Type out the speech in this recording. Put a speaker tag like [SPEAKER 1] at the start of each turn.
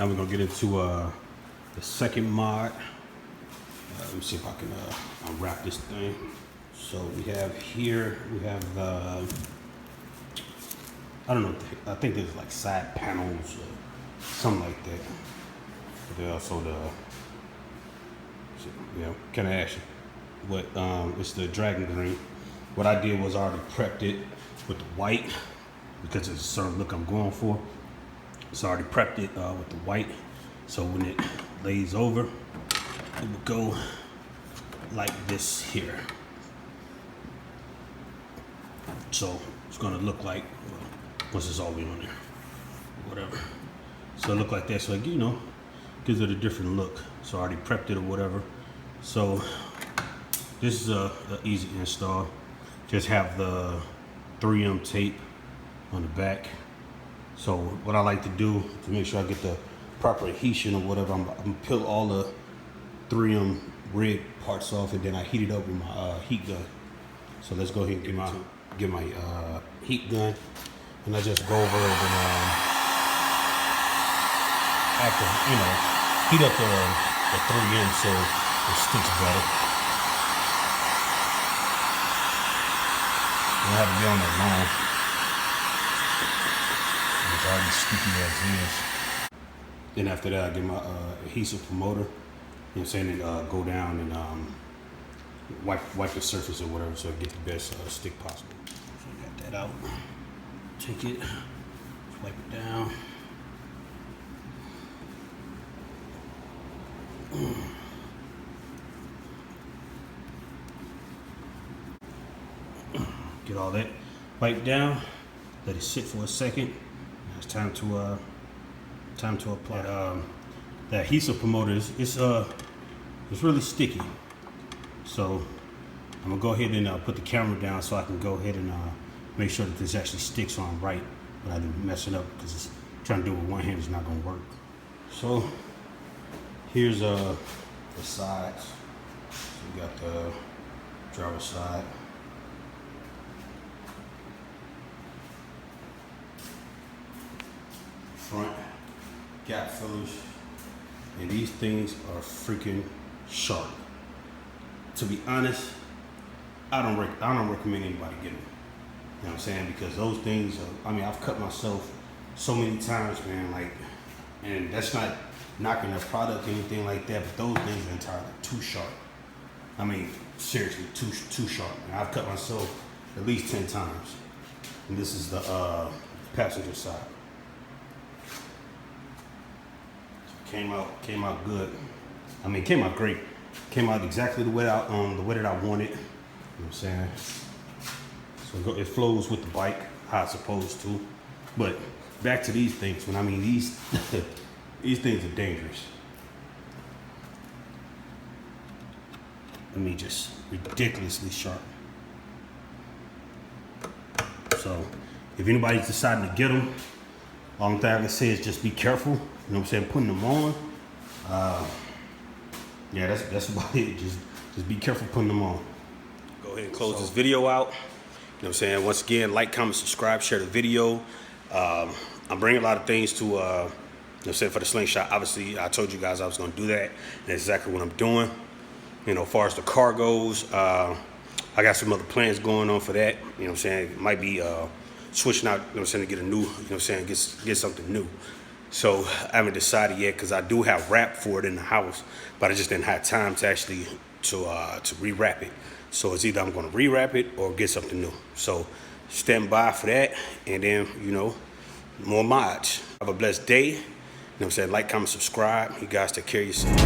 [SPEAKER 1] Now we're gonna get into the second mod. Let me see if I can unwrap this thing. So we have here, we have the, I don't know, I think there's like side panels or something like that. But there's also the, kind of action. But it's the dragon green. What I did was I already prepped it with the white because it's a certain look I'm going for. So I already prepped it with the white. So when it lays over, it will go like this here. So it's gonna look like, once it's all the way on there, whatever. So it look like that, so you know, gives it a different look. So I already prepped it or whatever. So this is a easy install. Just have the 3M tape on the back. So what I like to do to make sure I get the proper adhesion or whatever, I'm gonna peel all the 3M rig parts off, and then I heat it up with my heat gun. So let's go ahead and get my heat gun, and I just go over it and after, heat up the 3M so it sticks better. You don't have to be on that long. It's already sticky as is. Then after that, I get my adhesive promoter. You know what I'm saying? And go down and wipe the surface or whatever so it gets the best stick possible. So I got that out. Take it, wipe it down. Get all that wiped down. Let it sit for a second. Now it's time to apply. The adhesive promoter it's really sticky. So I'm gonna go ahead and put the camera down so I can go ahead and make sure that this actually sticks on right without messing up, because trying to do it with one hand is not gonna work. So here's the sides. So we got the driver's side. Front gap fillers, and these things are freaking sharp. To be honest, I don't recommend anybody get them. You know what I'm saying? Because those things are, I've cut myself so many times, man, and that's not knocking their product or anything like that, but those things are entirely too sharp. Seriously, too sharp. And I've cut myself at least 10 times. And this is the passenger side. Came out good. Came out great. Came out exactly the way that I wanted. You know what I'm saying? So it flows with the bike how it's supposed to. But back to these things. These these things are dangerous. Just ridiculously sharp. So if anybody's deciding to get them, all thing I can say is just be careful. You know what I'm saying? Putting them on. Yeah, that's about it. Just be careful putting them on. Go ahead and close this video out. You know what I'm saying? Once again, like, comment, subscribe, share the video. I'm bringing a lot of things to, for the Slingshot. Obviously, I told you guys I was going to do that. And that's exactly what I'm doing. As far as the car goes, I got some other plans going on for that. You know what I'm saying? It might be switching out, to get a new, get something new. So I haven't decided yet, because I do have wrap for it in the house, but I just didn't have time to actually to rewrap it. So it's either I'm going to rewrap it or get something new. So stand by for that, and then more mods. Have a blessed day. You know what I'm saying? Like, comment, subscribe. You guys take care of yourselves.